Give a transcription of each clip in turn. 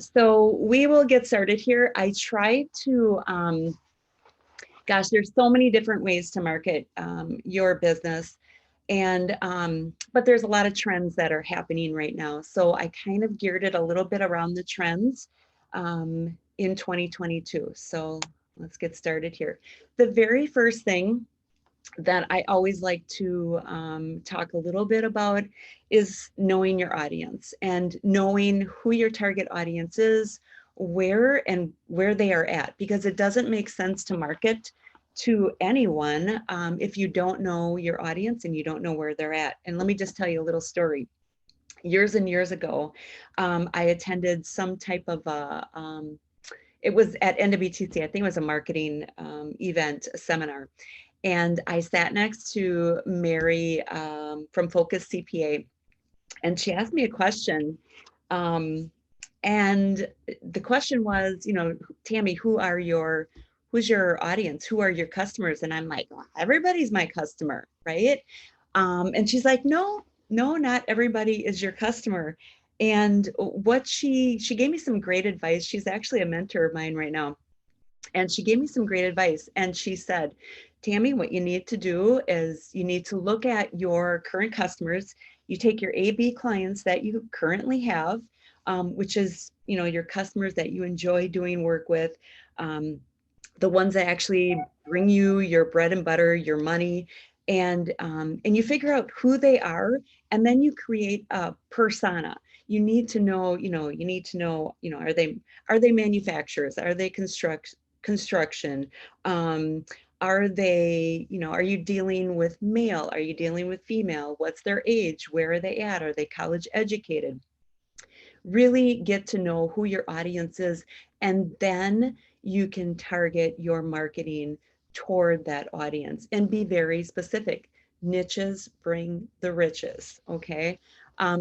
so we will get started here. I try to, gosh, there's so many different ways to market your business. And, but there's a lot of trends that are happening right now. So I kind of geared it a little bit around the trends in 2022. So let's get started here. The very first thing that I always like to talk a little bit about is knowing your audience and knowing who your target audience is, where they are at, because it doesn't make sense to market to anyone if you don't know your audience and you don't know where they're at. And let me just tell you a little story. Years and years ago, I attended some type of it was at NWTC, I think it was a marketing event, a seminar. And I sat next to Mary from Focus CPA, and she asked me a question. And the question was, you know, Tammy, who's your audience? Who are your customers? And I'm like, well, everybody's my customer, right? And she's like, no, not everybody is your customer. And what she gave me some great advice. She's actually a mentor of mine right now. And she gave me some great advice. And she said, Tammy, what you need to do is you need to look at your current customers. You take your A/B clients that you currently have, which is, you know, your customers that you enjoy doing work with, the ones that actually bring you your bread and butter, your money, and you figure out who they are, and then you create a persona. You need to know, are they manufacturers? Are they construction? Are they, are you dealing with male? Are you dealing with female? What's their age? Where are they at? Are they college educated? Really get to know who your audience is, and then you can target your marketing toward that audience and be very specific. Niches bring the riches, okay?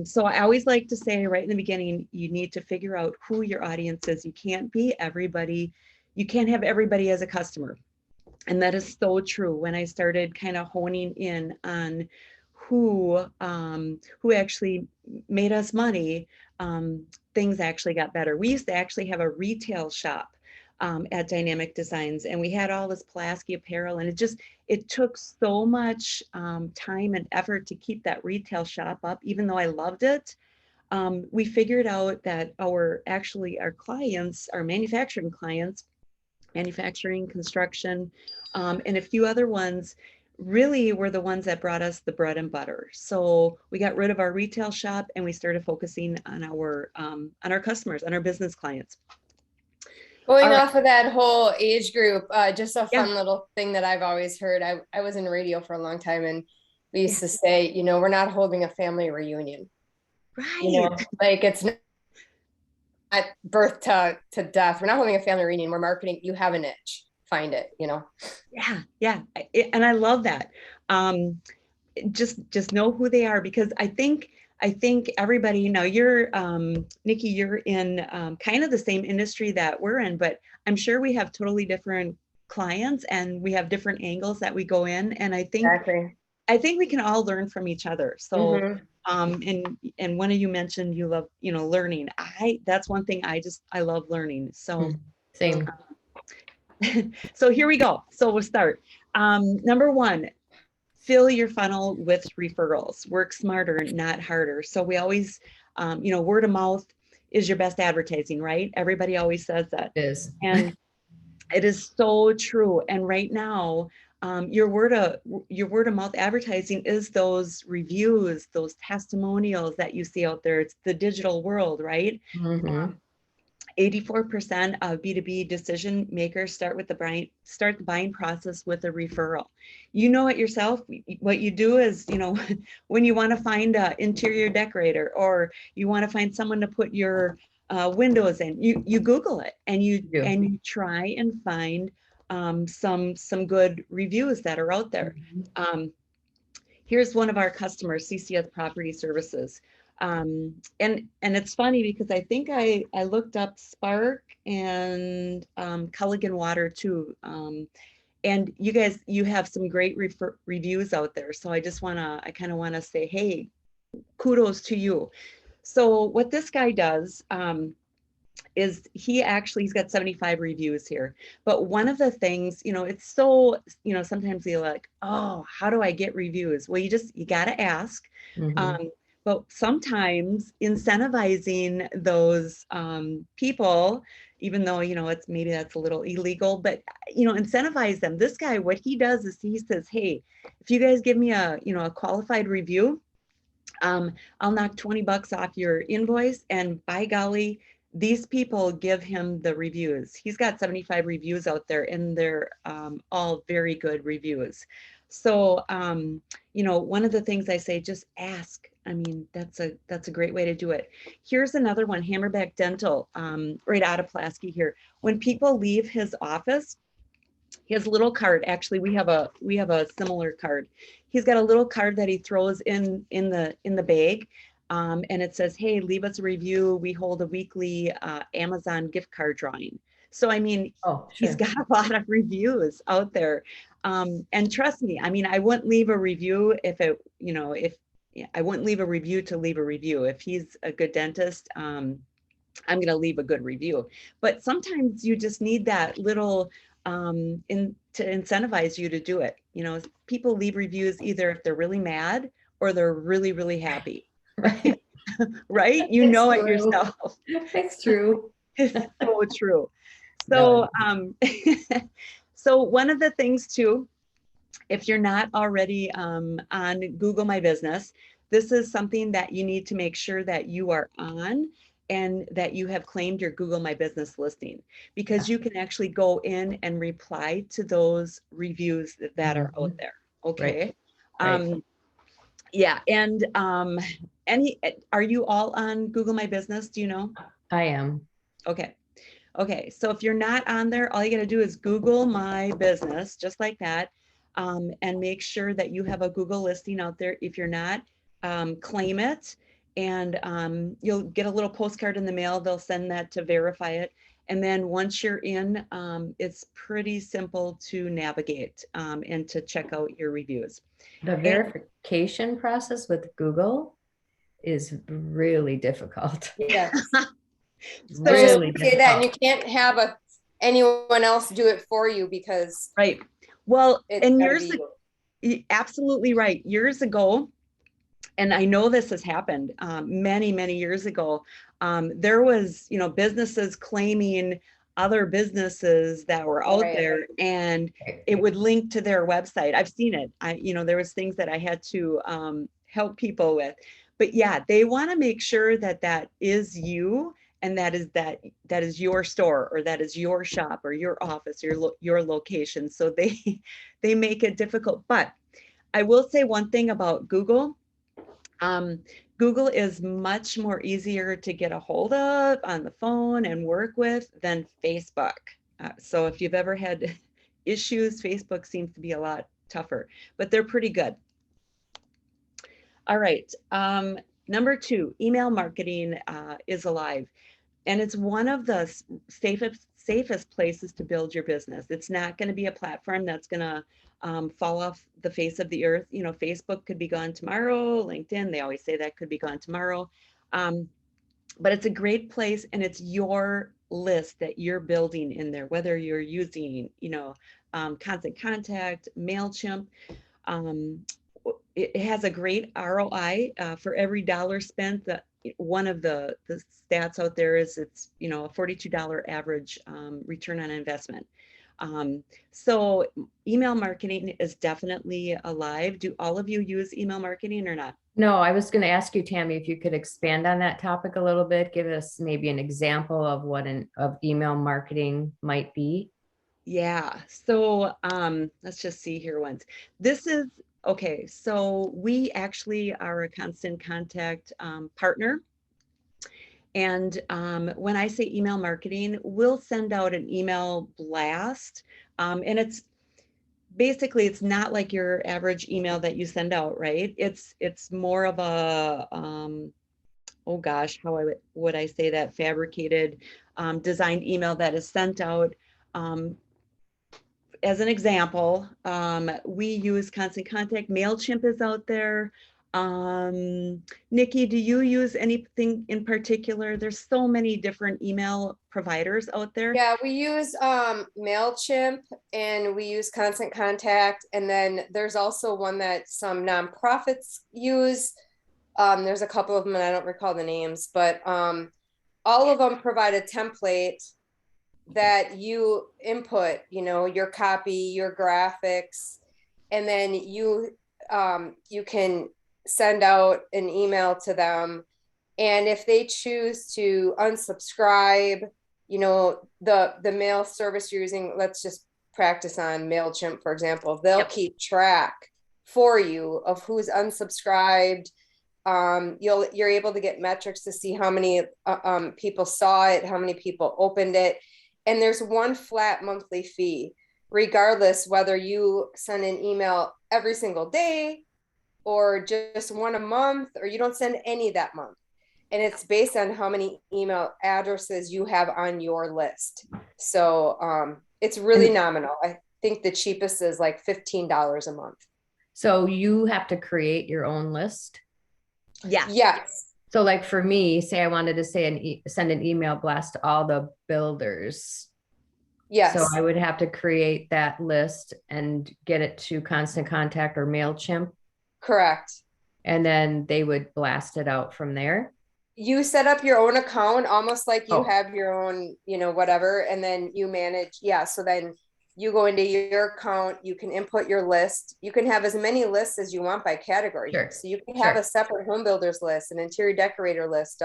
So I always like to say right in the beginning, you need to figure out who your audience is. You can't be everybody. You can't have everybody as a customer. And that is so true. When I started kind of honing in on who actually made us money, things actually got better. We used to actually have a retail shop at Dynamic Designs, and we had all this Pulaski apparel, and it took so much time and effort to keep that retail shop up, even though I loved it. We figured out that our clients, our manufacturing clients, manufacturing, construction, and a few other ones really were the ones that brought us the bread and butter. So we got rid of our retail shop and we started focusing on our customers, on our business clients. Going off of that whole age group, just a fun Yeah. little thing that I've always heard. I was in radio for a long time, and we used to say, we're not holding a family reunion. Right. Like it's not birth to death. We're not holding a family reunion. We're marketing. You have a niche. Find it, Yeah. And I love that. Just know who they are, because I think everybody, you're Nikki, you're in kind of the same industry that we're in, but I'm sure we have totally different clients and we have different angles that we go in. And I think we can all learn from each other. So and one of you mentioned you love, learning. That's one thing I love learning. So same. So here we go. So we'll start. Number one, fill your funnel with referrals. Work smarter, not harder. So we always, word of mouth is your best advertising, right? Everybody always says that. It is. And it is so true. And right now, your word of mouth advertising is those reviews, those testimonials that you see out there. It's the digital world, right? 84% of B2B decision makers start the buying process with a referral. You know it yourself. What you do is, when you want to find an interior decorator, or you want to find someone to put your windows in, you Google it and you try and find some good reviews that are out there. Here's one of our customers, CCS Property Services. And it's funny because I think I looked up Spark and Culligan Water too. And you guys, you have some great reviews out there. So I kind of want to say, hey, kudos to you. So what this guy does, is he's got 75 reviews here. But one of the things, it's so, sometimes you're like, oh, how do I get reviews? Well, you got to ask. Mm-hmm. But sometimes incentivizing those people, even though, maybe that's a little illegal, but, incentivize them. This guy, what he does is he says, hey, if you guys give me a qualified review, I'll knock 20 bucks off your invoice. And by golly, these people give him the reviews. He's got 75 reviews out there, and they're all very good reviews. So, one of the things I say, just ask. I mean, that's a great way to do it. Here's another one, Hammerback Dental, right out of Pulaski here. When people leave his office, his little card, actually, we have a similar card. He's got a little card that he throws in the bag, and it says, hey, leave us a review. We hold a weekly Amazon gift card drawing. So I mean, he's got a lot of reviews out there, and trust me, I mean, I wouldn't leave a review if I wouldn't leave a review to leave a review. If he's a good dentist, I'm going to leave a good review. But sometimes you just need that little to incentivize you to do it. People leave reviews either if they're really mad or they're really, really happy. Right? Right? You know it yourself. It's true. It's so true. So, so one of the things too, if you're not already on Google My Business, this is something that you need to make sure that you are on, and that you have claimed your Google My Business listing, because you can actually go in and reply to those reviews that are out there. Okay. Right. Yeah. And are you all on Google My Business? Do you know? I am. Okay. Okay. So if you're not on there, all you got to do is Google My Business, just like that. And make sure that you have a Google listing out there. If you're not, claim it. And you'll get a little postcard in the mail. They'll send that to verify it. And then once you're in, it's pretty simple to navigate and to check out your reviews. The verification process with Google is really difficult. Yeah. So, really say that, and you can't have anyone else do it for you, because right. Well, and absolutely right. Years ago, and I know this has happened many, many years ago, there was, businesses claiming other businesses that were out there, and it would link to their website. I've seen it. There was things that I had to help people with. But yeah, they want to make sure that that is you, and that is your store, or that is your shop, or your office, or your location. So they make it difficult. But I will say one thing about Google. Google is much more easier to get a hold of on the phone and work with than Facebook. So if you've ever had issues, Facebook seems to be a lot tougher, but they're pretty good. All right. Number 2, email marketing is alive. And it's one of the safest places to build your business. It's not going to be a platform that's going to fall off the face of the earth. Facebook could be gone tomorrow. LinkedIn, they always say that could be gone tomorrow. But it's a great place, and it's your list that you're building in there, whether you're using, Constant Contact, MailChimp. It has a great ROI for every dollar spent. One of the stats out there is it's, a $42 average return on investment. So email marketing is definitely alive. Do all of you use email marketing or not? No, I was going to ask you, Tammy, if you could expand on that topic a little bit, give us maybe an example of what of email marketing might be. Yeah. So let's just see here once. This is okay. So we actually are a Constant Contact partner. And when I say email marketing, we'll send out an email blast. And it's basically, it's not like your average email that you send out, right? It's more of a, oh gosh, how would I say that, fabricated, designed email that is sent out. As an example, we use Constant Contact. MailChimp is out there. Nikki, do you use anything in particular? There's so many different email providers out there. Yeah, we use MailChimp and we use Constant Contact. And then there's also one that some nonprofits use. There's a couple of them and I don't recall the names, but all of them provide a template that you input, you know, your copy, your graphics, and then you can send out an email to them. And if they choose to unsubscribe, you know, the mail service you're using, let's just practice on MailChimp, for example, they'll keep track for you of who's unsubscribed. You're able to get metrics to see how many people saw it, how many people opened it. And there's one flat monthly fee, regardless whether you send an email every single day or just one a month, or you don't send any that month. And it's based on how many email addresses you have on your list. So it's really nominal. I think the cheapest is like $15 a month. So you have to create your own list? Yeah. Yes. So like for me, say I wanted to send an email blast to all the builders. Yes. So I would have to create that list and get it to Constant Contact or MailChimp. Correct. And then they would blast it out from there. You set up your own account, almost like you have your own, you know, whatever, and then you manage. Yeah. So then you go into your account, you can input your list. You can have as many lists as you want by category. Sure. So you can have a separate home builders list, an interior decorator list,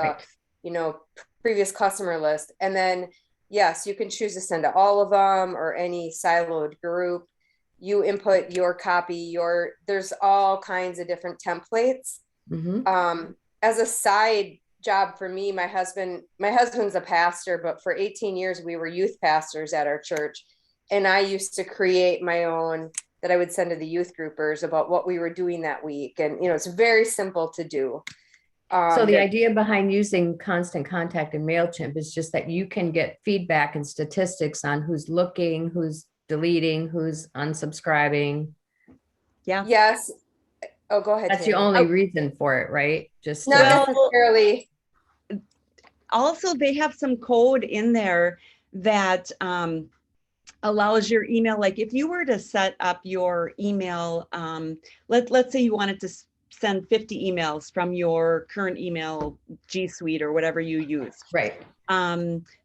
you know, previous customer list. And then, yes, you can choose to send to all of them or any siloed group. You input your copy, there's all kinds of different templates. Mm-hmm. As a side job for me, my husband's a pastor, but for 18 years, we were youth pastors at our church. And I used to create my own that I would send to the youth groupers about what we were doing that week. And, you know, it's very simple to do. So the idea behind using Constant Contact and MailChimp is just that you can get feedback and statistics on who's looking, who's deleting, who's unsubscribing. Yeah. Yes. Oh, go ahead. That's Tammy. the only reason for it, right? Just not necessarily. Also, they have some code in there that allows your email. Like if you were to set up your email, let's say you wanted to send 50 emails from your current email G Suite or whatever you use. Right.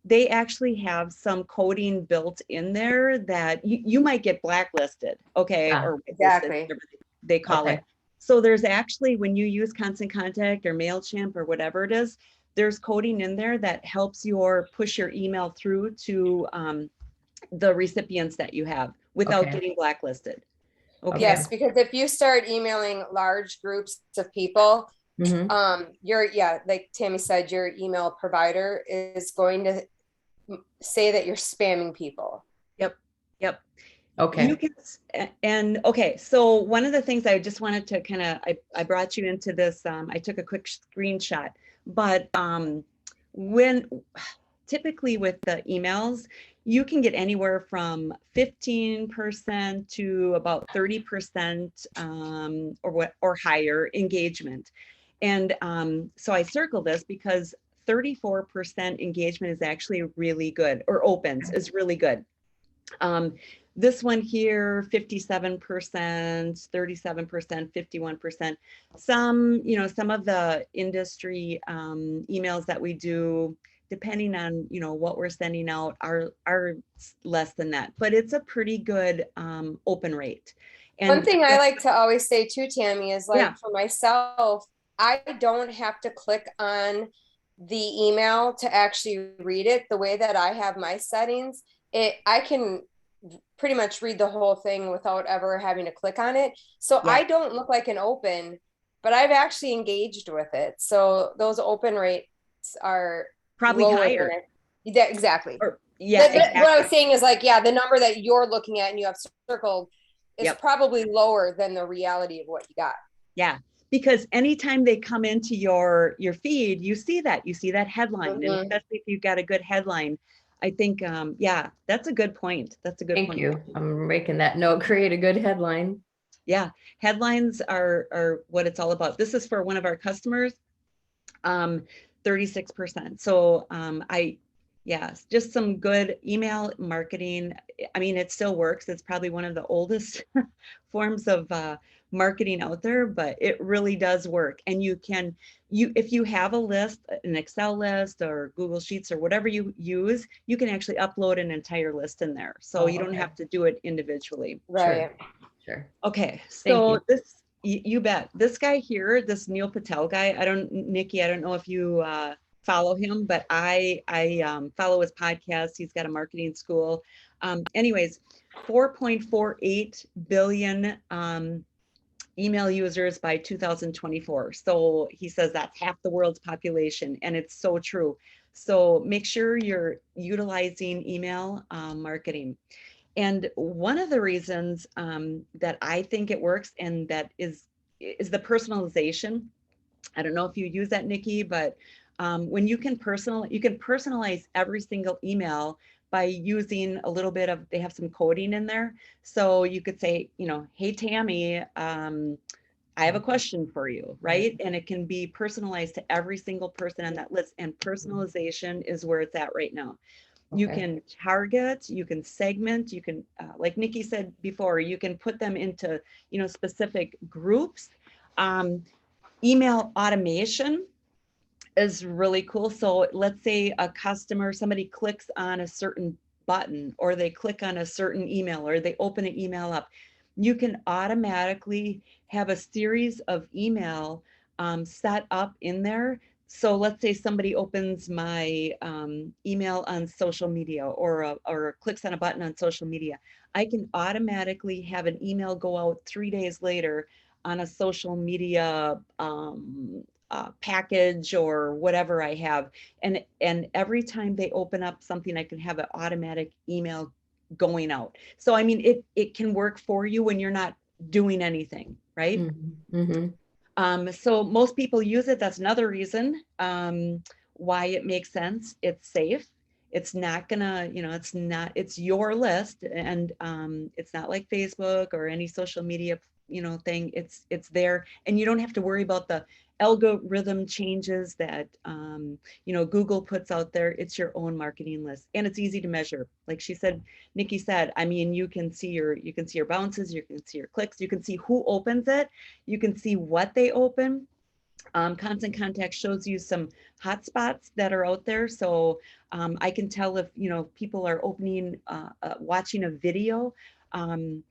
They actually have some coding built in there that you might get blacklisted. Okay. Or exactly. They call it. So there's actually, when you use Constant Contact or MailChimp or whatever it is, there's coding in there that helps push your email through to the recipients that you have without getting blacklisted. Okay. Yes, because if you start emailing large groups of people, like Tammy said, your email provider is going to say that you're spamming people. Yep. Okay. You can, so one of the things I just wanted to I brought you into this, I took a quick screenshot, but when typically with the emails, you can get anywhere from 15% to about 30% or higher engagement. And so I circle this because 34% engagement is actually really good, or opens is really good. This one here, 57%, 37%, 51%. Some of the industry emails that we do, depending on, what we're sending out, are less than that, but it's a pretty good open rate. And one thing I like to always say too, Tammy, is for myself, I don't have to click on the email to actually read it. The way that I have my settings, I can pretty much read the whole thing without ever having to click on it. So I don't look like an open, but I've actually engaged with it. So those open rates are probably higher. Exactly. Exactly. What I was saying is the number that you're looking at and you have circled is probably lower than the reality of what you got. Yeah. Because anytime they come into your feed, you see that headline, and especially if you've got a good headline, I think, that's a good point. That's a good point. Thank you. I'm making that note, create a good headline. Yeah, headlines are what it's all about. This is for one of our customers, 36%. So yes, just some good email marketing. I mean, it still works. It's probably one of the oldest forms of marketing out there, but it really does work. And if you have a list, an Excel list or Google Sheets or whatever you use, you can actually upload an entire list in there. So you don't have to do it individually. Right. Sure. Okay, Thank so you. this, you bet. This guy here, this Neil Patel guy, Nikki, I don't know if you follow him, but I follow his podcast. He's got a marketing school. Anyways, 4.48 billion email users by 2024. So he says that's half the world's population, and it's so true. So make sure you're utilizing email marketing. And one of the reasons that I think it works, and that is the personalization. I don't know if you use that, Nikki, but when you can personalize every single email by using a little bit of, they have some coding in there. So you could say, hey, Tammy, I have a question for you, right? And it can be personalized to every single person on that list. And personalization is where it's at right now. You can target, you can segment, you can, like Nikki said before, you can put them into, specific groups. Email automation is really cool. So let's say a customer, somebody clicks on a certain button, or they click on a certain email, or they open an email up. You can automatically have a series of email set up in there. So let's say somebody opens my email on social media, or clicks on a button on social media. I can automatically have an email go out 3 days later on a social media package or whatever I have. And every time they open up something, I can have an automatic email going out. So, I mean, it can work for you when you're not doing anything, right? So most people use it. That's another reason why it makes sense. It's safe. It's not gonna, it's your list, and it's not like Facebook or any social media, thing. It's there, and you don't have to worry about the algorithm changes that Google puts out there. It's your own marketing list, and it's easy to measure. Like Nikki said, I mean, you can see your bounces, you can see your clicks, you can see who opens it, you can see what they open. Constant Contact shows you some hotspots that are out there. So I can tell if, people are opening, watching a video, and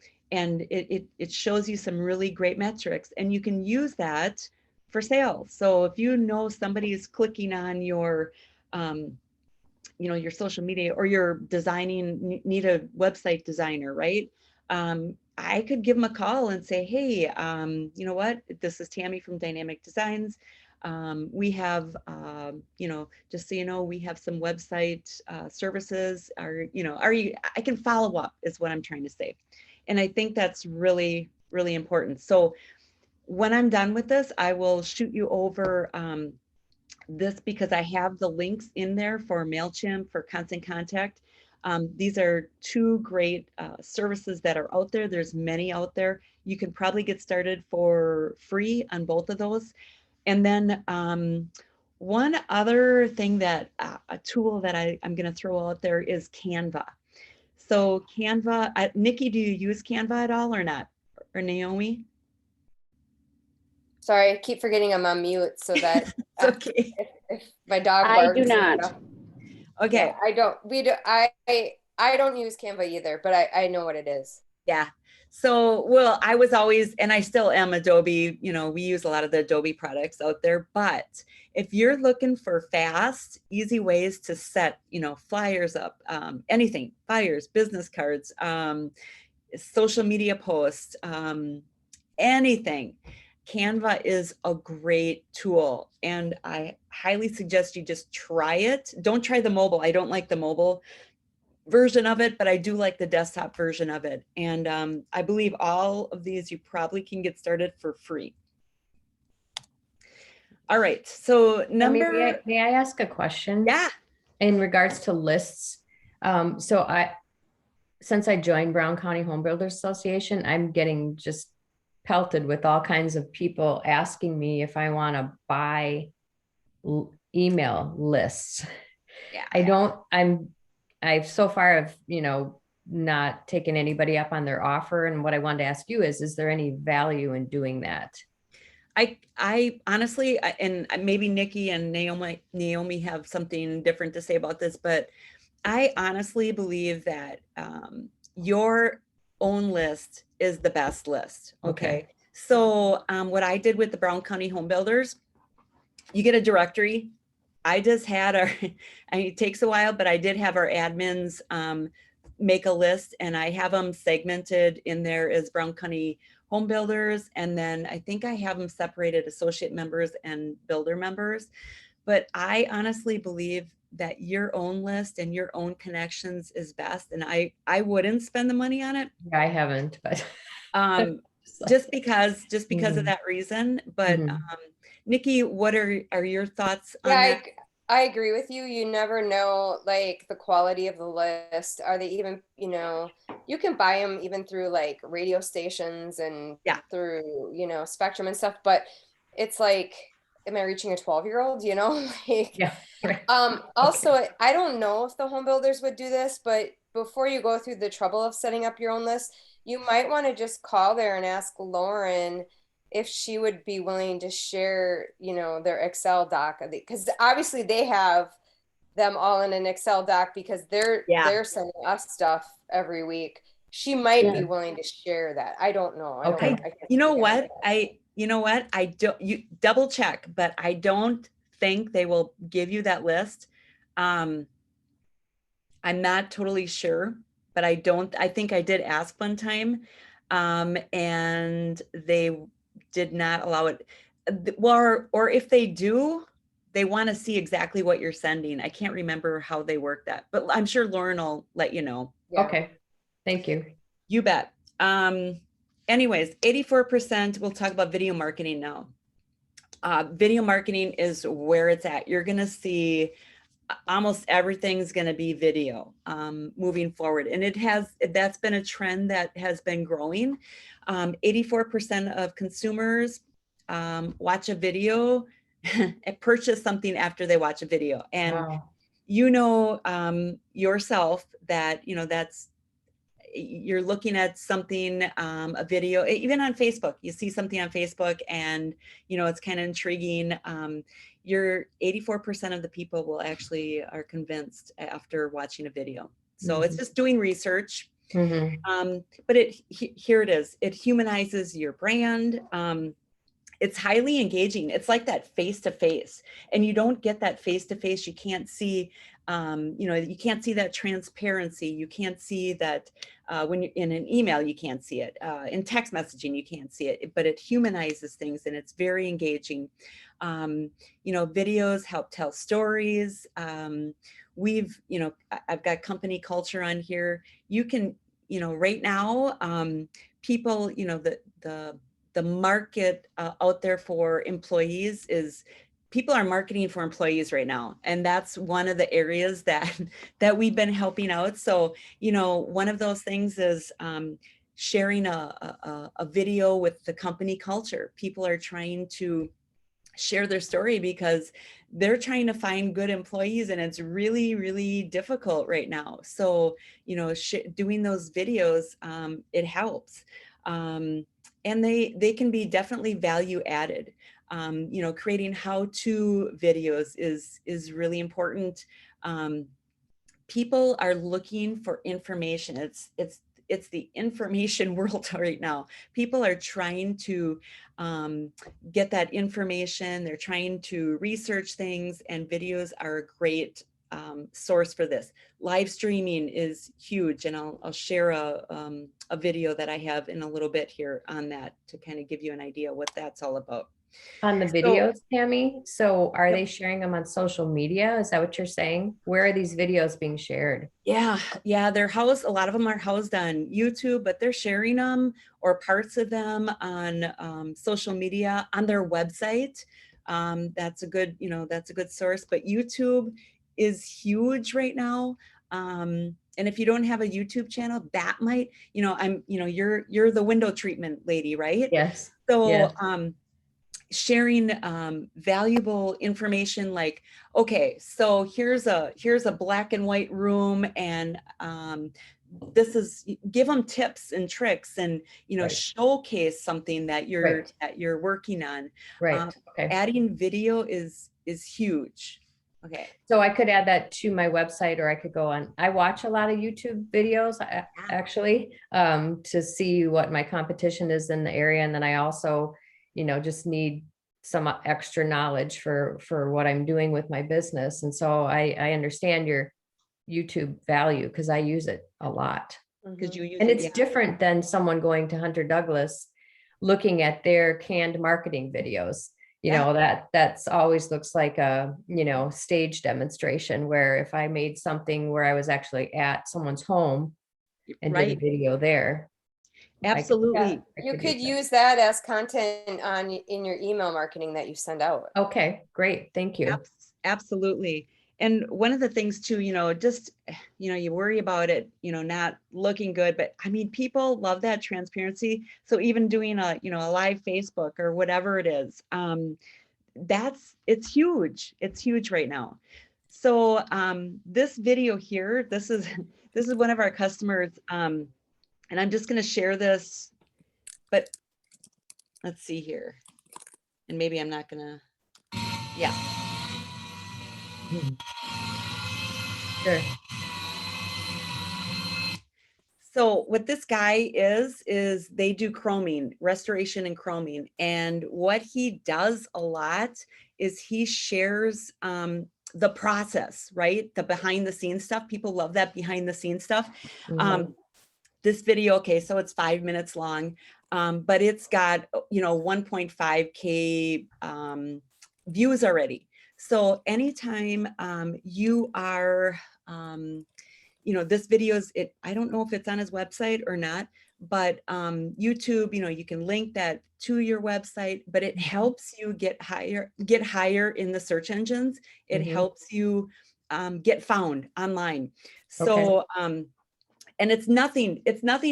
it shows you some really great metrics, and you can use that for sales. So if somebody is clicking on your, your social media, or you're need a website designer, right? I could give them a call and say, hey, you know what? This is Tammy from Dynamic Designs. We have, just so you know, we have some website services. I can follow up is what I'm trying to say. And I think that's really, really important. So when I'm done with this, I will shoot you over this, because I have the links in there for MailChimp, for Constant Contact. These are two great services that are out there. There's many out there. You can probably get started for free on both of those. And then one other thing that a tool that I'm going to throw out there is Canva. So Canva, Nikki, do you use Canva at all or not? Or Naomi? Sorry, I keep forgetting I'm on mute so that it's okay. If my dog I barks. do not. Okay. Yeah, I don't use Canva either, but I know what it is. Yeah. So, well, I was always, and I still am Adobe, we use a lot of the Adobe products out there, but if you're looking for fast, easy ways to set, flyers up, anything, flyers, business cards, social media posts, anything, Canva is a great tool, and I highly suggest you just try it. Don't try the mobile. I don't like the mobile version of it, but I do like the desktop version of it. And I believe all of these you probably can get started for free. All right. So May I ask a question? Yeah. In regards to lists. Since I joined Brown County Home Builders Association, I'm getting just pelted with all kinds of people asking me if I want to buy email lists. Yeah. I've so far have, not taken anybody up on their offer. And what I wanted to ask you is there any value in doing that? I honestly, and maybe Nikki and Naomi have something different to say about this, but I honestly believe that your own list is the best list. Okay. So what I did with the Brown County Home Builders, you get a directory. I just had our, it takes a while, but I did have our admins make a list, and I have them segmented in there as Brown County Home Builders. And then I think I have them separated associate members and builder members. But I honestly believe that your own list and your own connections is best. And I wouldn't spend the money on it. Yeah, I haven't, but just because of that reason. But Nikki, what are your thoughts on that? I agree with you. You never know, like, the quality of the list. Are they even, you can buy them even through like radio stations and through, Spectrum and stuff, but it's like, am I reaching a 12-year-old, like, yeah. Right. Also, I don't know if the home builders would do this, but before you go through the trouble of setting up your own list, you might want to just call there and ask Lauren if she would be willing to share, their Excel doc, because obviously they have them all in an Excel doc because they're sending us stuff every week. She might be willing to share that. I don't know. You know what? I don't, you double check, but I don't think they will give you that list. I'm not totally sure, but I think I did ask one time, and they did not allow it. Or if they do, they want to see exactly what you're sending. I can't remember how they work that, but I'm sure Lauren will let you know. Yeah. Okay. Thank you. You bet. Anyways, 84%, we'll talk about video marketing now. Video marketing is where it's at. You're going to see almost everything's going to be video moving forward. And that's been a trend that has been growing. 84% of consumers watch a video and purchase something after they watch a video. And yourself that, that's, you're looking at something, a video, even on Facebook, you see something on Facebook and, it's kind of intriguing. Your 84% of the people are convinced after watching a video. So it's just doing research. But here it is. It humanizes your brand. It's highly engaging. It's like that face-to-face, and you don't get that face-to-face. You can't see, you can't see that transparency. You can't see that when you're in an email, you can't see it. In text messaging, you can't see it, but it humanizes things and it's very engaging. Videos help tell stories. I've got company culture on here. You can, right now, people, the market out there for employees is, people are marketing for employees right now. And that's one of the areas that we've been helping out. So, one of those things is sharing a video with the company culture. People are trying to share their story because they're trying to find good employees, and it's really, really difficult right now. So, doing those videos, it helps. And they can be definitely value added. Creating how-to videos is really important. People are looking for information. It's the information world right now. People are trying to get that information. They're trying to research things, and videos are a great source for this. Live streaming is huge, and I'll share a video that I have in a little bit here on that to kind of give you an idea what that's all about. On the videos, Tammy, so are they sharing them on social media? Is that what you're saying? Where are these videos being shared? Yeah, they're housed, a lot of them are housed on YouTube, but they're sharing them or parts of them on social media, on their website. That's a good source, but YouTube is huge right now. And if you don't have a YouTube channel, that might, you're the window treatment lady, right? Yes. So, Yes. sharing valuable information like, okay, so here's a black and white room, and give them tips and tricks, and Right. showcase something that Right. you're working on. Right. Okay. Adding video is huge. Okay. So I could add that to my website, or I could go on. I watch a lot of YouTube videos actually, to see what my competition is in the area. And then I also, just need some extra knowledge for what I'm doing with my business. And so I understand your YouTube value because I use it a lot. Because you use And it, it's yeah. different than someone going to Hunter Douglas, looking at their canned marketing videos. That's always looks like a, stage demonstration, where if I made something where I was actually at someone's home and did a Right. video there. Absolutely. You could use that as content in your email marketing that you send out. Okay, great. Thank you. Absolutely. And one of the things too, just, you worry about it, not looking good, but I mean, people love that transparency. So even doing a live Facebook or whatever it is, it's huge. It's huge right now. So this video here, this is one of our customers, and I'm just going to share this, but let's see here. And maybe I'm not going to, yeah. Sure. So what this guy is they do chroming, restoration and chroming. And what he does a lot is he shares the process, right? The behind the scenes stuff. People love that behind the scenes stuff. This video, okay, so it's 5 minutes long, but it's got, 1.5K views already. So anytime you are, this video is, I don't know if it's on his website or not, but YouTube, you can link that to your website, but it helps you get higher in the search engines. It helps you get found online. So, and it's nothing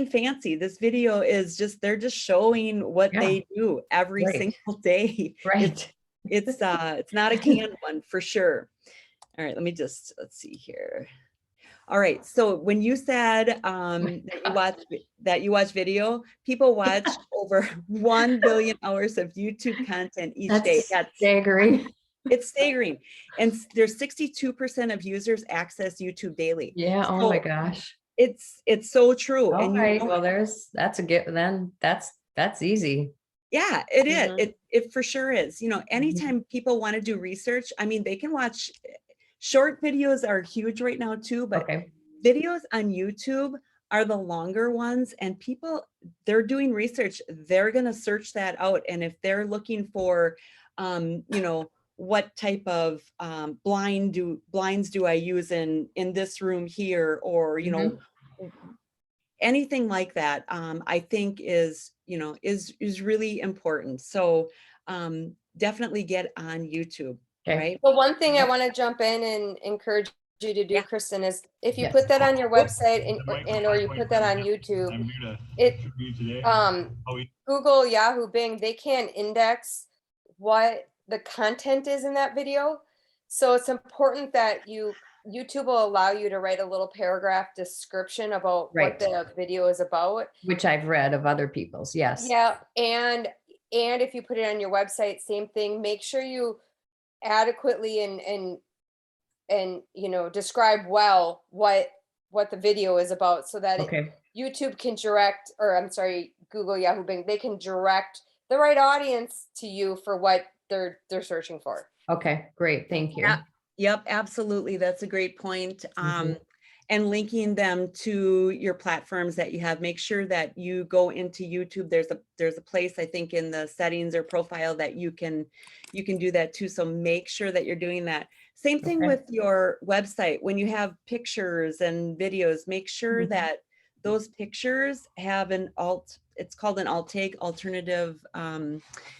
fancy. This video is they're just showing what they do every single day. Right. It's not a canned one for sure. All right, let's see here. All right, so when you said that you watch video, people watch over 1 billion hours of YouTube content each day. That's staggering. It's staggering. And there's 62% of users access YouTube daily. Yeah. Oh my gosh. It's so true. All And right. Well, that's a gift. Then that's easy. Yeah, it is. It for sure is. Anytime people want to do research, I mean, they can watch. Short videos are huge right now too, but videos on YouTube are the longer ones, and they're doing research. They're going to search that out. And if they're looking for, what type of blinds do I use in this room here, or, anything like that, I think is really important. So definitely get on YouTube. Right. Well, one thing I want to jump in and encourage you to do, Kristen, is if you put that on your website or you put that on YouTube, Google, Yahoo, Bing, they can't index what the content is in that video. So it's important that YouTube will allow you to write a little paragraph description about what the video is about. Which I've read of other people's, yes. Yeah, and if you put it on your website, same thing. Make sure you adequately and describe well what the video is about, so that YouTube can direct, or I'm sorry, Google, Yahoo, Bing, they can direct the right audience to you for what they're searching for. Okay, great. Thank you. Yep, absolutely. That's a great point. And linking them to your platforms that you have. Make sure that you go into YouTube. There's a place, I think, in the settings or profile that you can do that too. So make sure that you're doing that. Same thing with your website. When you have pictures and videos, make sure that those pictures have it's called an alt tag, alternative.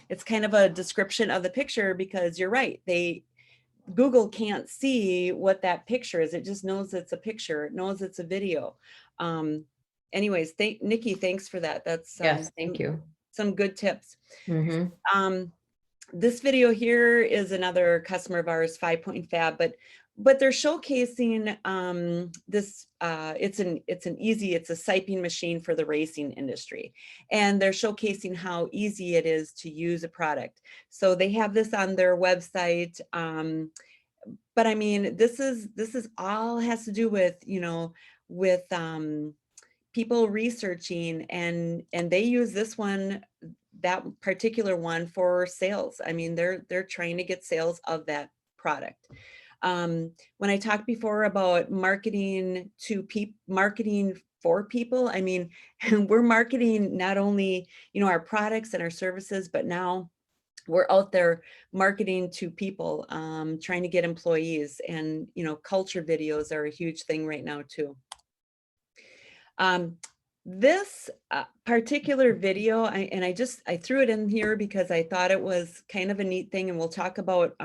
It's kind of a description of the picture, because you're right. Google can't see what that picture is. It just knows it's a picture. It knows it's a video. Anyways, Nikki, thanks for that. That's Yes, thank you. some good tips. Mhm. This video here is another customer of ours, 5 Point Fab, but they're showcasing this. It's a siping machine for the racing industry, and they're showcasing how easy it is to use a product. So they have this on their website. But I mean, this is all has to do with, you know, with people researching, and they use this one, that particular one, for sales. I mean, they're trying to get sales of that product. When I talked before about marketing marketing for people, I mean, we're marketing not only, you know, our products and our services, but now we're out there marketing to people, trying to get employees, and, you know, culture videos are a huge thing right now too. This particular video, I threw it in here because I thought it was kind of a neat thing, and we'll talk about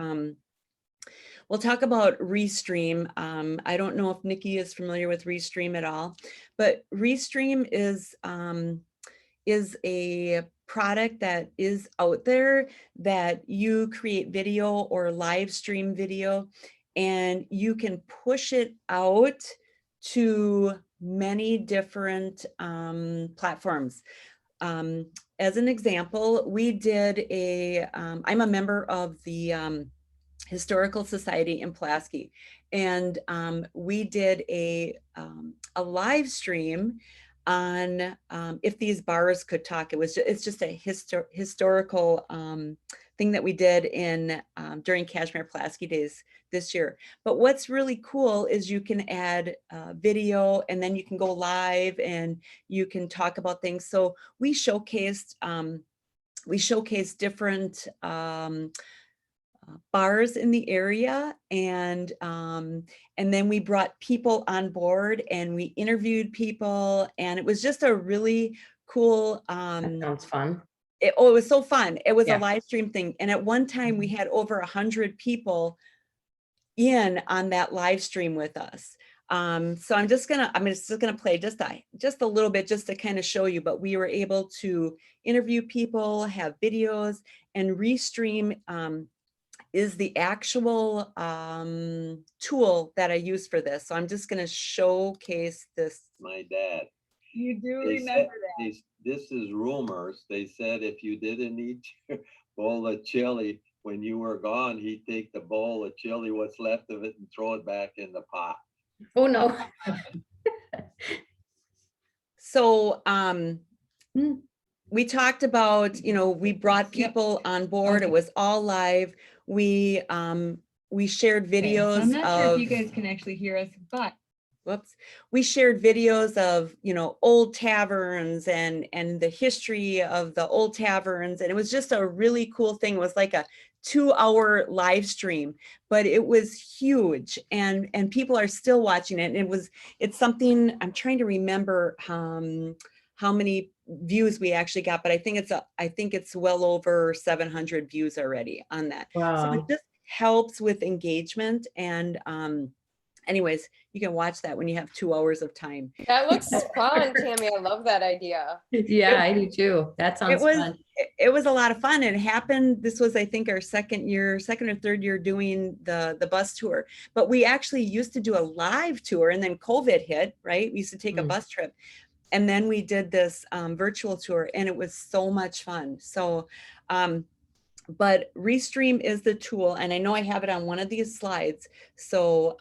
Restream. I don't know if Nikki is familiar with Restream at all, but Restream is a product that is out there that you create video or live stream video, and you can push it out to many different platforms. As an example, we did I'm a member of the Historical Society in Pulaski, and we did a live stream on If These Bars Could Talk. It's just a historical thing that we did in during Kashmir Pulaski Days this year. But what's really cool is you can add video, and then you can go live and you can talk about things. So we showcased different bars in the area, and then we brought people on board and we interviewed people, and it was just a really cool That sounds fun. it was so fun. It was Yeah. a live stream thing, and at one time we had over 100 people in on that live stream with us. So I'm just gonna play just a little bit just to kind of show you, but we were able to interview people, have videos, and Restream is the actual tool that I use for this. So I'm just going to showcase this. My dad. You do They remember said- that. This is rumors. They said if you didn't eat your bowl of chili when you were gone, he'd take the bowl of chili, what's left of it, and throw it back in the pot. Oh, no. So we talked about, you know, we brought people on board. It was all live. We shared videos. So I'm not sure of, if you guys can actually hear us, but we shared videos of, you know, old taverns and the history of the old taverns, and it was just a really cool thing. It was like a 2-hour live stream, but it was huge, and people are still watching it. And it's something, I'm trying to remember how many views we actually got, but I think it's well over 700 views already on that. Wow. So it just helps with engagement, and anyways, you can watch that when you have 2 hours of time. That looks fun, Tammy. I love that idea. Yeah, I do too. That sounds fun. It was a lot of fun. And it happened, this was, I think, our second or third year doing the bus tour. But we actually used to do a live tour, and then COVID hit, right? We used to take a bus trip. And then we did this virtual tour, and it was so much fun. So, but Restream is the tool, and I know I have it on one of these slides. So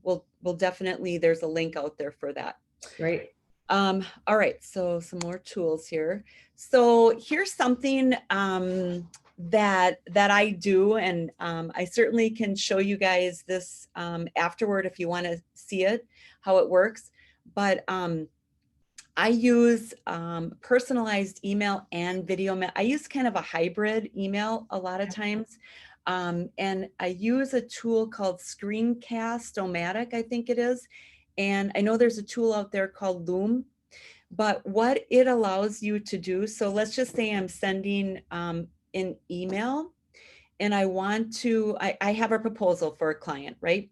we'll definitely, there's a link out there for that. Great. All right, so some more tools here. So here's something that I do, and I certainly can show you guys this afterward if you want to see it, how it works. But I use personalized email and video. I use kind of a hybrid email a lot of times. And I use a tool called Screencast-O-Matic, I think it is. And I know there's a tool out there called Loom. But what it allows you to do, so let's just say I'm sending an email, and I want to, I have a proposal for a client, right?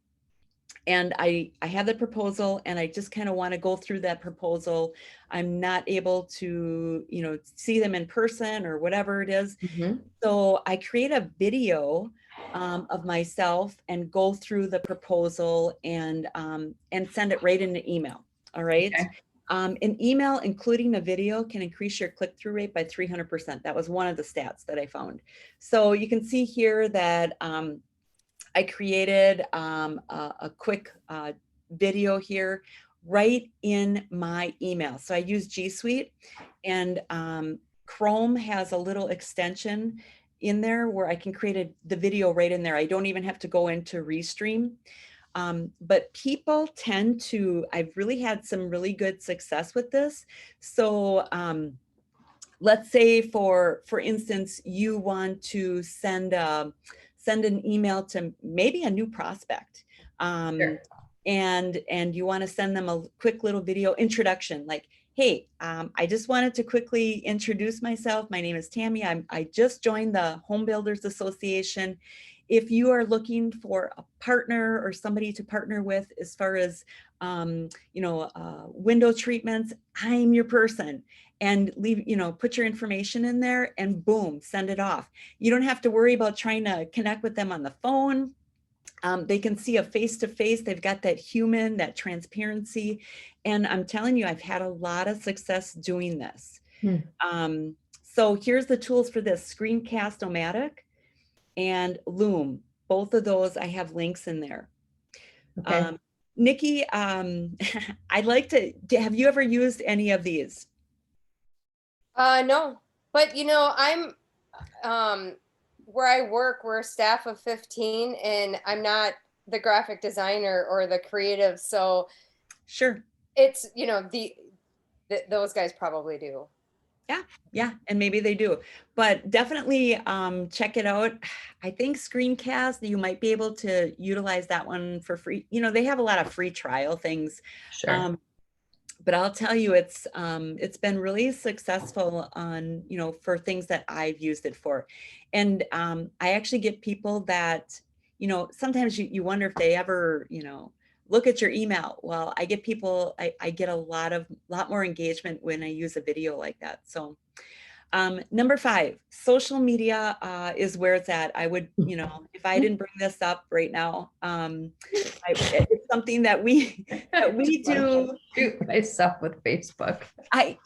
And I have the proposal and I just kind of want to go through that proposal. I'm not able to, see them in person or whatever it is. Mhm. So I create a video of myself and go through the proposal and send it right in the email. All right. Okay. An email, including a video, can increase your click-through rate by 300%. That was one of the stats that I found. So you can see here that I created a quick video here right in my email. So I use G Suite, and Chrome has a little extension in there where I can create the video right in there. I don't even have to go into Restream. But people tend to, I've really had some really good success with this. So let's say for instance, you want to send an email to maybe a new prospect. Sure. And you want to send them a quick little video introduction, like, hey, I just wanted to quickly introduce myself. My name is Tammy. I just joined the Home Builders Association. If you are looking for a partner or somebody to partner with as far as window treatments, I'm your person. And leave, put your information in there and boom, send it off. You don't have to worry about trying to connect with them on the phone. They can see a face-to-face. They've got that human, that transparency. And I'm telling you, I've had a lot of doing this. So here's the tools for this: Screencast-O-Matic and Loom. Both of those, I have links in there. Okay. Nikki, I'd like to, have you ever used any of these? No, but I'm where I work, we're a staff of 15 and I'm not the graphic designer or the creative. So Sure. it's, those guys probably do. Yeah, and maybe they do, but definitely check it out. I think Screencast, you might be able to utilize that one for free. They have a lot of free trial things. Sure. But I'll tell you, it's been really successful on, for things that I've used it for. And I actually get people that, sometimes you wonder if they ever, look at your email. Well, I get people, I get a lot more engagement when I use a video like that. So number 5, social media is where it's at. I would, if I didn't bring this up right now, it's something that we do. Shoot myself with Facebook. Okay.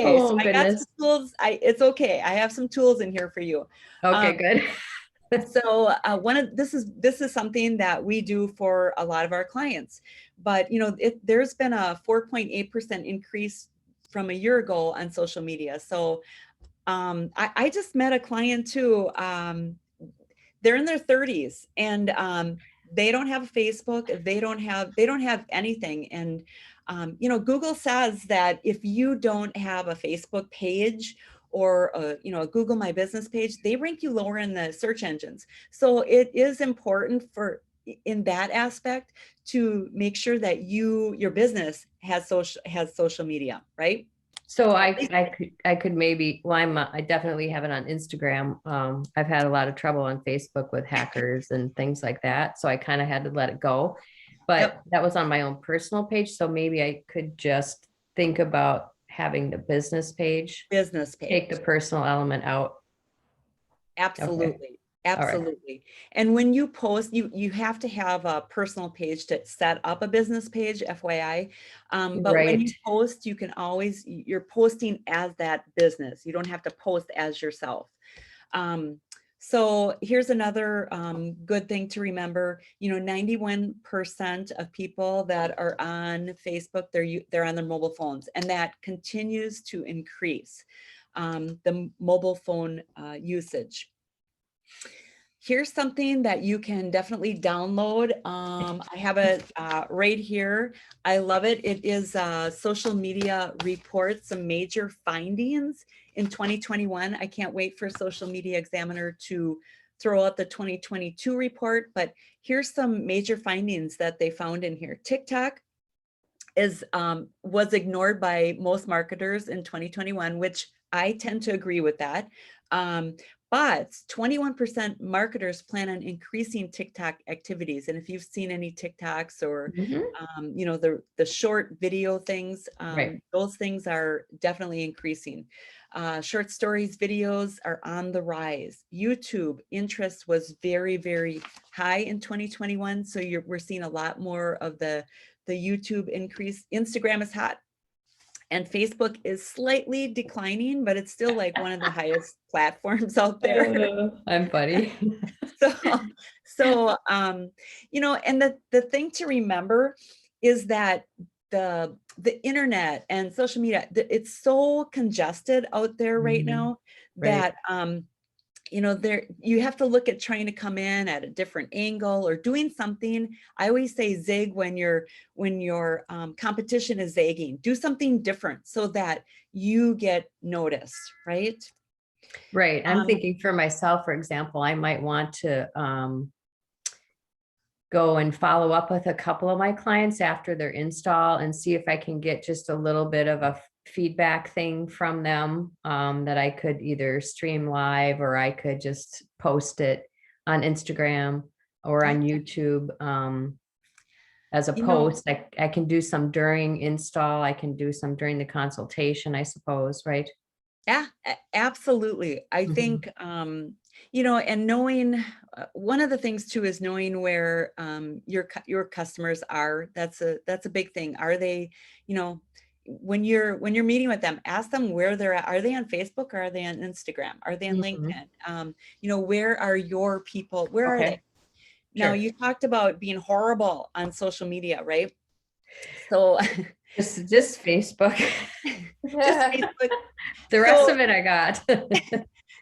Oh, So I got some tools. It's okay. I have some tools in here for you. Okay, good. So this is something that we do for a lot of our clients, but there's been a 4.8% increase from a year ago on social media. So I just met a client too. They're in their 30s and they don't have a Facebook. They don't have anything. And Google says that if you don't have a Facebook page or a Google My Business page, they rank you lower in the search engines. So it is important in that aspect to make sure that your business has social media, right? So I could maybe, well, I definitely have it on Instagram. I've had a lot of trouble on Facebook with hackers and things like that. So I kind of had to let it go, but that was on my own personal page. So maybe I could just think about having the business page, take the personal element out. Absolutely. Okay. Absolutely. Right. And when you post, you have to have a personal page to set up a business page, FYI. But when you post, you're posting as that business. You don't have to post as yourself. So here's another good thing to remember. 91% of people that are on Facebook, they're on their mobile phones, and that continues to increase the mobile phone usage. Here's something that you can definitely download. I have it right here. I love it. It is social media reports, some major findings in 2021. I can't wait for Social Media Examiner to throw out the 2022 report, but here's some major findings that they found in here. TikTok was ignored by most marketers in 2021, which I tend to agree with that. But 21% marketers plan on increasing TikTok activities. And if you've seen any TikToks or, Mhm. you know, the short video things, Right. those things are definitely increasing. Short stories videos are on the rise. YouTube interest was very, very high in 2021. So we're seeing a lot more of the YouTube increase. Instagram is hot. And Facebook is slightly declining, but it's still like one of the highest platforms out there. I'm funny. So, you know, and the thing to remember is that the internet and social media, it's so congested out there right Mhm. now Right. that you know, you have to look at trying to come in at a different angle or doing something. I always say zig when your competition is zagging. Do something different so that you get noticed, right? Right. I'm Um, thinking for myself, for example, I might want to go and follow up with a couple of my clients after their install and see if I can get just a little bit of a feedback thing from them, that I could either stream live or I could just post it on Instagram or on YouTube, as a you know, post. I can do some during install. I can do some during the consultation, I suppose, right? yeah, absolutely. I Mhm. think, you know, and knowing, one of the things too is knowing where your customers are. That's a big thing. Are they, you know, when you're meeting with them, ask them where they're at. Are they on Facebook or are they on Instagram? Are they on Mhm. LinkedIn? You know, where are your people? Where are they? Okay, Now, sure. you talked about being horrible on social media, right? So Just Facebook. just Facebook. The rest So of it I got.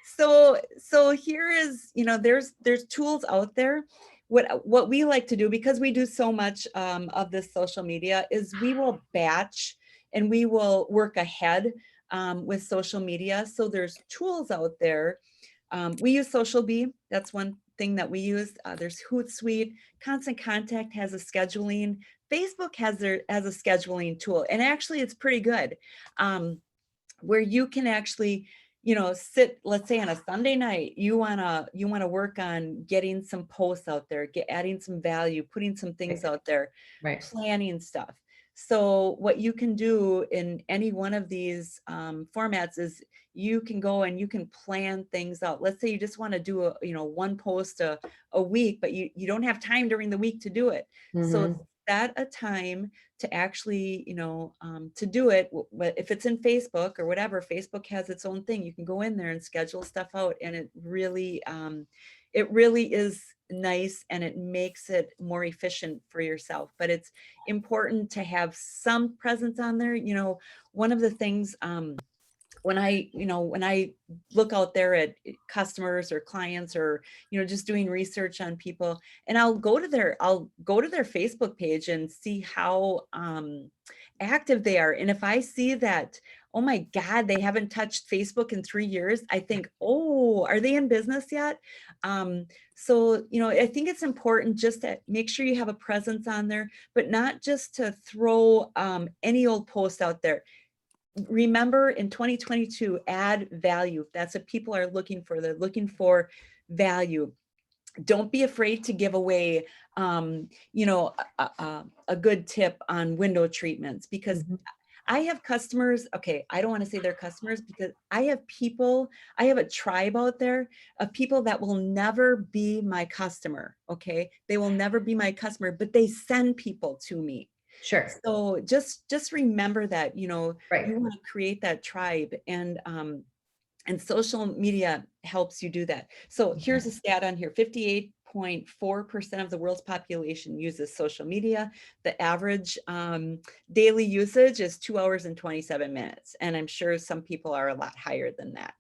so here is, you know, there's tools out there. What we like to do, because we do so much of this social media, is we will batch and we will work ahead with social media. So there's tools out there. We use Social Bee. That's one thing that we use. There's Hootsuite. Constant Contact has a scheduling. Facebook has a scheduling tool, and actually it's pretty good. Where you can actually, you know, sit, let's say on a Sunday night, you wanna work on getting some posts out there, adding some value, putting some things Right. out there, Right. planning stuff. So what you can do in any one of these formats is you can go and you can plan things out. Let's say you just want to do a, you know, one post a week, but you don't have time during the week to do it. So Mhm. set a time to actually, you know, to do it. If it's in Facebook or whatever, Facebook has its own thing. You can go in there and schedule stuff out, and it really is nice, and it makes it more efficient for yourself. But it's important to have some presence on there. You know, one of the things, when I look out there at customers or clients, or, you know, just doing research on people, and I'll go to their Facebook page and see how active they are. And if I see that, oh my God, they haven't touched Facebook in 3 years, I think, oh, are they in business yet? So, you know, I think it's important just to make sure you have a presence on there, but not just to throw any old post out there. Remember, in 2022, add value. That's what people are looking for. They're looking for value. Don't be afraid to give away, you know, a good tip on window treatments, because Mhm. I have customers. Okay, I don't want to say they're customers, because I have a tribe out there of people that will never be my customer. Okay, they will never be my customer, but they send people to me. Sure. So just remember that, you know, Right. you want to create that tribe, and social media helps you do that. So here's Okay. a stat on here: 58.4% of the world's population uses social media. The average daily usage is 2 hours and 27 minutes. And I'm sure some people are a lot higher than that.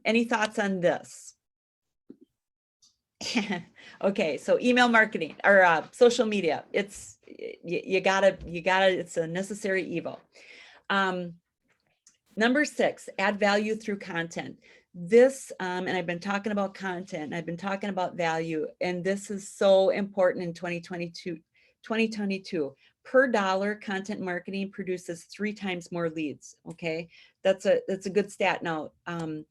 Any thoughts on this? Okay, so email marketing or social media, it's you gotta, it's a necessary evil. Number 6, add value through content. This, and I've been talking about content, and I've been talking about value, and this is so important in 2022. per dollar, content marketing produces 3 times more leads. Okay, that's a good stat. Now, I'm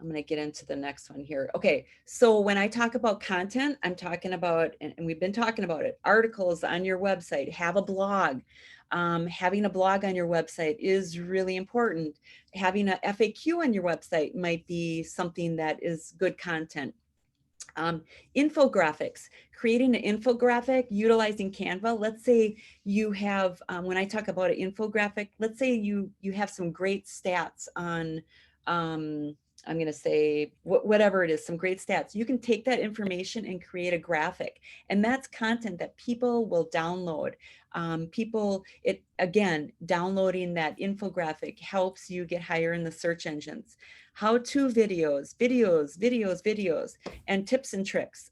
going to get into the next one here. Okay, so when I talk about content, I'm talking about, and we've been talking about it, articles on your website, have a blog. Having a blog on your website is really important. Having a FAQ on your website might be something that is good content. Infographics, creating an infographic utilizing Canva. Let's say you have, when I talk about an infographic, let's say you have some great stats on, I'm going to say whatever it is, some great stats. You can take that information and create a graphic, and that's content that people will download. Again, downloading that infographic helps you get higher in the search engines. How-to videos, and tips and tricks.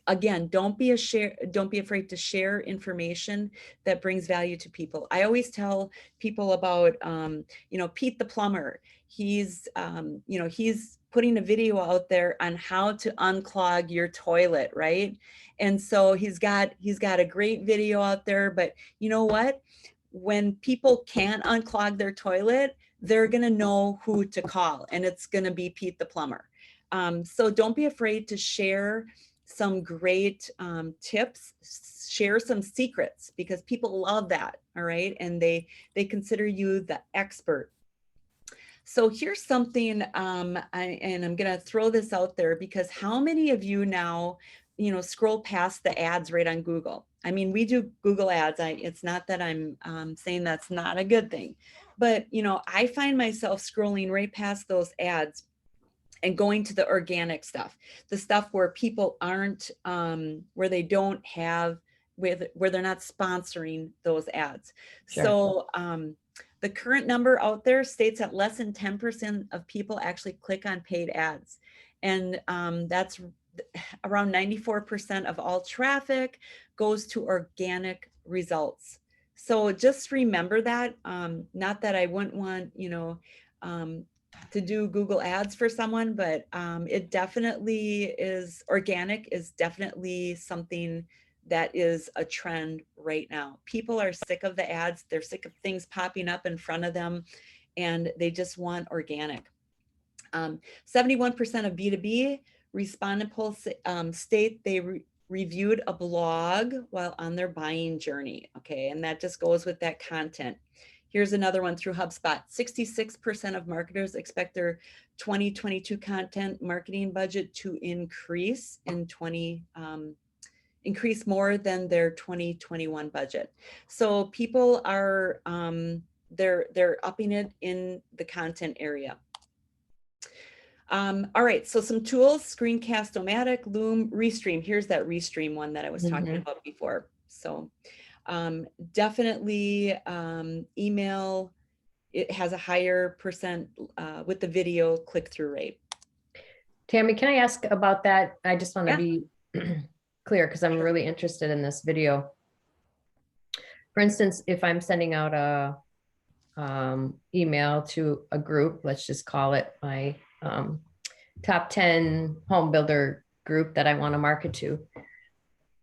Again, don't be afraid to share information that brings value to people. I always tell people about, Pete the plumber. He's putting a video out there on how to unclog your toilet, right? And so he's got a great video out there, but you know what? When people can't unclog their toilet, they're going to know who to call, and it's going to be Pete the plumber. So don't be afraid to share some great tips, share some secrets, because people love that. All right. And they consider you the expert. So here's something, and I'm going to throw this out there, because how many of you now, scroll past the ads right on Google? I mean, we do Google ads. It's not that I'm saying that's not a good thing, but, I find myself scrolling right past those ads and going to the organic stuff, the stuff where people aren't, where they don't have, where they're not sponsoring those ads. Sure. So the current number out there states that less than 10% of people actually click on paid ads. And that's around 94% of all traffic goes to organic results. So just remember that, not that I wouldn't want, to do Google ads for someone, but it definitely is, organic is definitely something that is a trend right now. People are sick of the ads. They're sick of things popping up in front of them, and they just want organic. 71% of B2B respondent polls state they reviewed a blog while on their buying journey. Okay, and that just goes with that content. Here's another one through HubSpot. 66% of marketers expect their 2022 content marketing budget to increase in increase more than their 2021 budget. So people are they're upping it in the content area. All right, so some tools: Screencast-O-Matic, Loom, Restream. Here's that Restream one that I was talking about before. So definitely email, it has a higher percent with the video click-through rate. Tammy, can I ask about that? I just want to be clear, because I'm really interested in this video. For instance, if I'm sending out a email to a group, let's just call it my top 10 home builder group that I want to market to.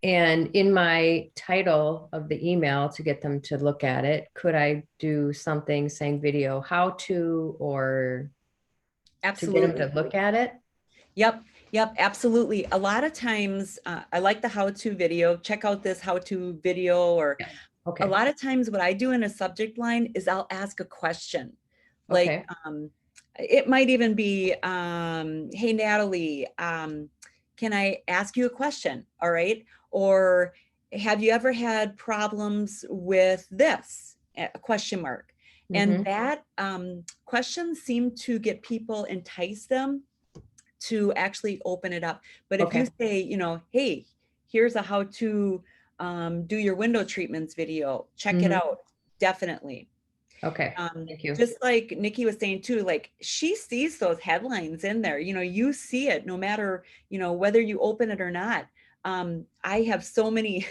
And in my title of the email, to get them to look at it, could I do something saying video how to, or Absolutely, to get them to look at it? Yep, absolutely. A lot of times I like the how-to video. Check out this how-to video. Or a lot of times what I do in a subject line is I'll ask a question. Like it might even be, hey, Natalie, can I ask you a question? All right. Or have you ever had problems with this? A question mark. And that questions seem to get people, entice them to actually open it up. But if you say, hey, here's a how to do your window treatments video, check it out. Definitely. Okay, thank you. Just like Nikki was saying too, like she sees those headlines in there, you see it no matter, whether you open it or not. I have so many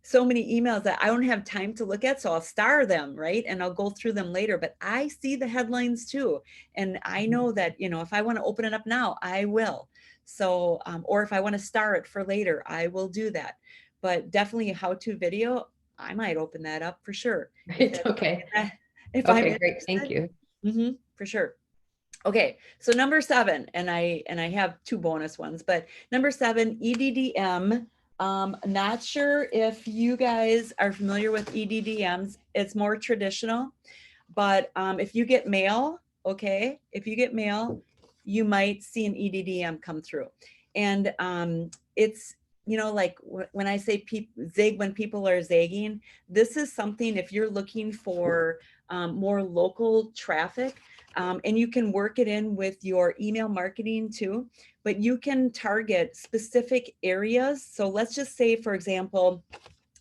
emails that I don't have time to look at, so I'll star them, right? And I'll go through them later, but I see the headlines too. And I know that, if I want to open it up now, I will. So, or if I want to star it for later, I will do that. But definitely a how-to video, I might open that up for sure. Right, okay. If I'm Okay, great, thank interested. you. For sure. Okay, so number 7, and I have 2 bonus ones, but number 7, EDDM. Not sure if you guys are familiar with EDDMs. It's more traditional, but if you get mail, okay, if you get mail, you might see an EDDM come through. And it's, you know, like when I say zig, when people are zagging, this is something, if you're looking for more local traffic, and you can work it in with your email marketing too, but you can target specific areas. So let's just say, for example,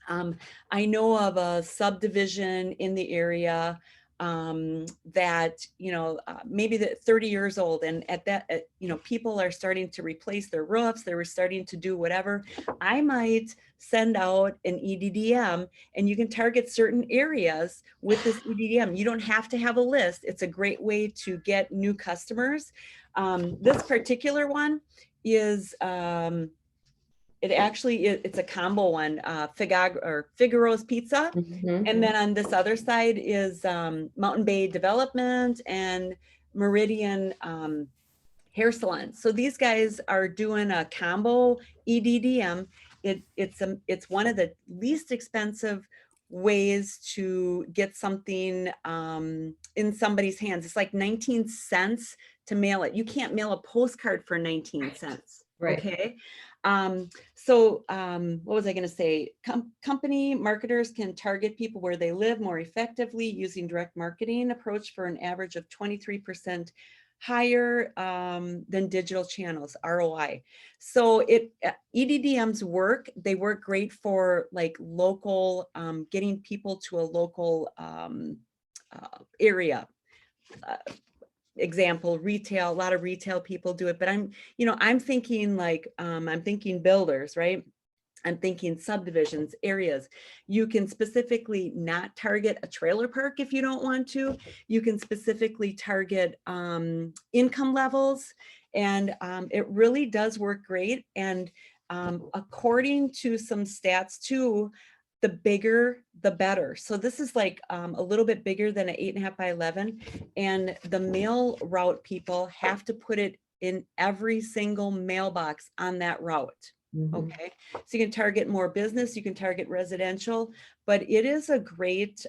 I know of a subdivision in the area that, you know, maybe that 30 years old, and at that, you know, people are starting to replace their roofs, they were starting to do whatever. I might send out an EDDM, and you can target certain areas with this EDDM. You don't have to have a list. It's a great way to get new customers. This particular one is, it's a combo one, Figaro's Pizza. Mhm. And then on this other side is Mountain Bay Development and Meridian Hair Salon. So these guys are doing a combo EDDM. It's one of the least expensive ways to get something in somebody's hands. It's like 19 cents to mail it. You can't mail a postcard for 19 cents. Right. Okay. What was I going to say? Company marketers can target people where they live more effectively using direct marketing approach for an average of 23% higher than digital channels ROI. So EDDMs work. They work great for like local, getting people to a local area. Example, retail, a lot of retail people do it, but I'm thinking like, I'm thinking builders, right? I'm thinking subdivisions, areas. You can specifically not target a trailer park if you don't want to. You can specifically target income levels, and it really does work great. And according to some stats too, the bigger, the better. So this is like a little bit bigger than an 8.5 by 11. And the mail route people have to put it in every single mailbox on that route. Mhm. Okay. So you can target more business, you can target residential, but it is a great,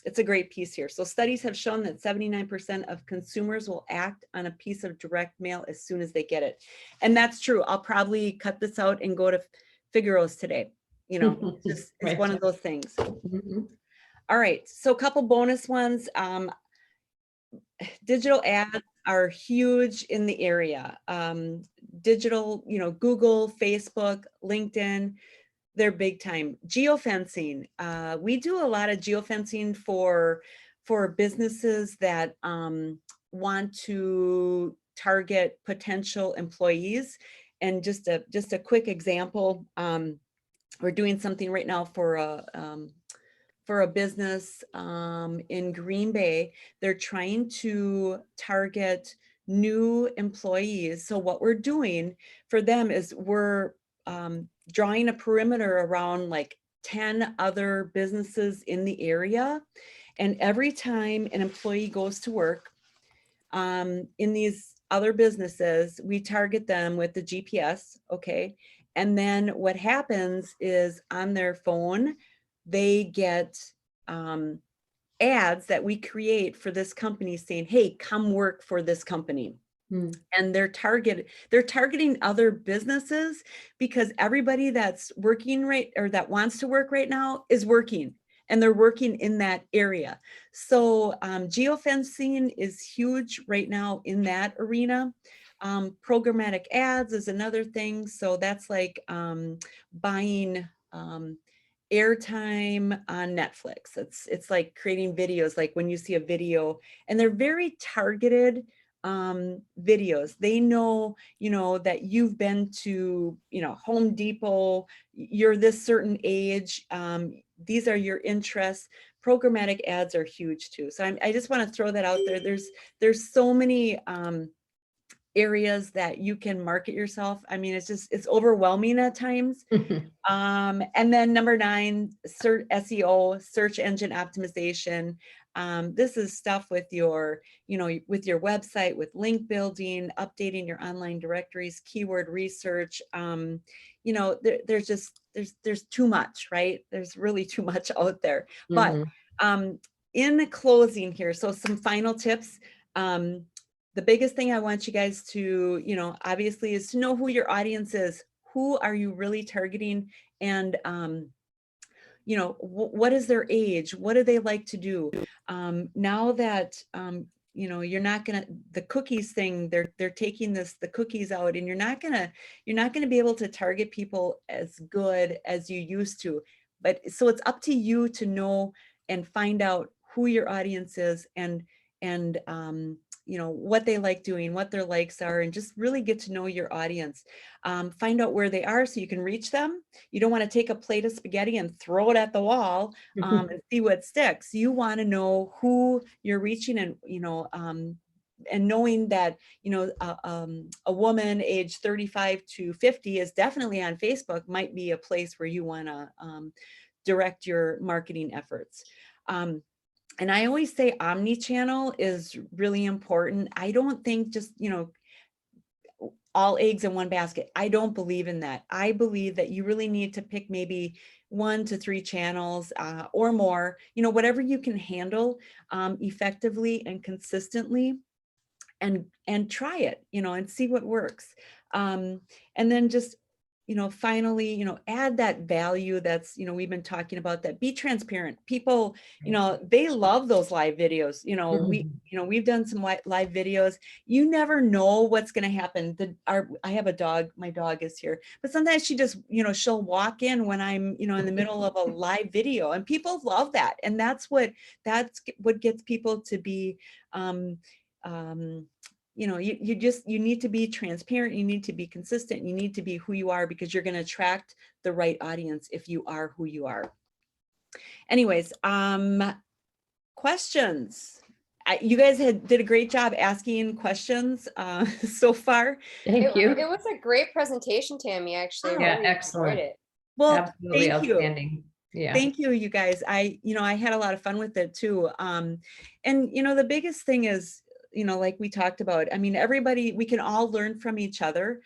it's a great piece here. So studies have shown that 79% of consumers will act on a piece of direct mail as soon as they get it. And that's true. I'll probably cut this out and go to Figaro's today. You know, it's Right. one of those things. Mhm. All right. So a couple bonus ones. Digital ads are huge in the area. Digital, you know, Google, Facebook, LinkedIn, they're big time. Geofencing. We do a lot of geofencing for businesses that want to target potential employees. And just a quick example, we're doing something right now for a business in Green Bay. They're trying to target new employees. So what we're doing for them is we're drawing a perimeter around like 10 other businesses in the area. And every time an employee goes to work in these other businesses, we target them with the GPS, okay? And then what happens is on their phone, they get ads that we create for this company saying, hey, come work for this company. And they're targeting other businesses because everybody that's working that wants to work right now is working, and they're working in that area. So geofencing is huge right now in that arena. Programmatic ads is another thing. So that's like buying airtime on Netflix. It's like creating videos, like when you see a video, and they're very targeted videos. They know, you know, that you've been to, you know, Home Depot, you're this certain age, these are your interests. Programmatic ads are huge too. So I just want to throw that out there. There's so many areas that you can market yourself. I mean, it's overwhelming at times. And then number 9, SEO, search engine optimization. This is stuff with your, with your website, with link building, updating your online directories, keyword research. There's too much, right? There's really too much out there. But in the closing here, so some final tips. The biggest thing I want you guys to, obviously, is to know who your audience is. Who are you really targeting? And, what is their age? What do they like to do? Now that, you're not gonna, the cookies thing, they're taking the cookies out, and you're not gonna be able to target people as good as you used to. But so it's up to you to know and find out who your audience is, and what they like doing, what their likes are, and just really get to know your audience. Find out where they are so you can reach them. You don't want to take a plate of spaghetti and throw it at the wall and see what sticks. You want to know who you're reaching, and and knowing that a woman age 35 to 50 is definitely on Facebook might be a place where you want to direct your marketing efforts. And I always say omni-channel is really important. I don't think just, all eggs in one basket. I don't believe in that. I believe that you really need to pick maybe 1 to 3 channels or more, whatever you can handle effectively and consistently, and try it, and see what works. And then just, finally, add that value that's, we've been talking about, that be transparent. People, they love those live videos. We've done some live videos. You never know what's going to happen. I have a dog, my dog is here, but sometimes she just, she'll walk in when I'm, in the middle of a live video, and people love that. And that's what gets people to be, you need to be transparent, you need to be consistent, you need to be who you are, because you're going to attract the right audience if you are who you are. Anyways, questions. You guys did a great job asking questions so far. Thank you. It was a great presentation, Tammy, actually. Yeah, Really excellent. enjoyed it. Well, absolutely thank outstanding. you. Yeah. Thank you, you guys. I had a lot of fun with it too. And the biggest thing is, like we talked about, I mean, everybody, we can all learn from each other.